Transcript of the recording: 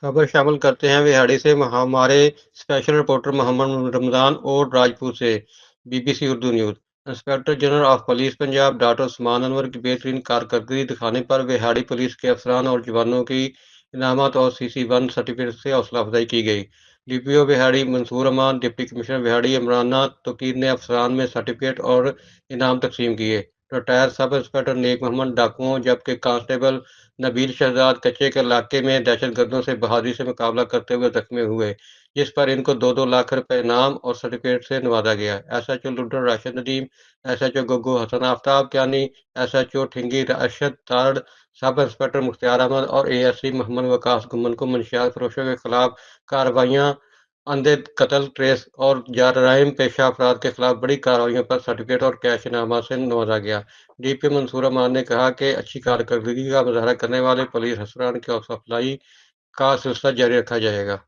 खबर शामिल करते हैं विहाड़ी से हमारे स्पेशल रिपोर्टर मोहम्मद रमजान और राजपुर से BBC Urdu news. Inspector general of police Punjab doctor Usman Anwar की बेहतरीन कारकर्दगी दिखाने पर विहाड़ी पुलिस के अफसरान और जवानों की इनामत और CC1 सर्टिफिकेट से हौसला अफजाई की गई। DPO विहाड़ी मंसूर अमान, डिप्टी कमिश्नर विहाड़ी इमराना तोकीर ने अफसरान में सर्टिफिकेट और इनाम तकसीम किए। रिटायर सब इंस्पेक्टर नेक मोहम्मद डाकुओं जबकि कांस्टेबल नबील शहजाद कच्चे के इलाके में दहशतगर्दों से बहादुरी से मुकाबला करते हुए जख्मी हुए, जिस पर इनको 2-2 लाख रुपए इनाम और सर्टिफिकेट से नवाजा गया। SHO Luddan Rashid Nadeem, SHO Gaggu Hasan Aftab Kayani, SHO ठिंगी Rashid Tarar, sub inspector Mukhtiar Ahmad और ASC मोहम्मद वकास गुम्मन को मंशियात फरोशों के खिलाफ कार्रवाइयाँ, अंधे कत्ल, ट्रेस और जराइम पेशा अफराद के खिलाफ बड़ी कार्रवाइयों पर सर्टिफिकेट और कैश इनामात से नवाजा गया। DPO मंसूर अमान ने कहा कि अच्छी कारकर्दगी का मुजाहरा करने वाले पुलिस अफसरान की हौसला अफजाई का सिलसिला जारी रखा जाएगा।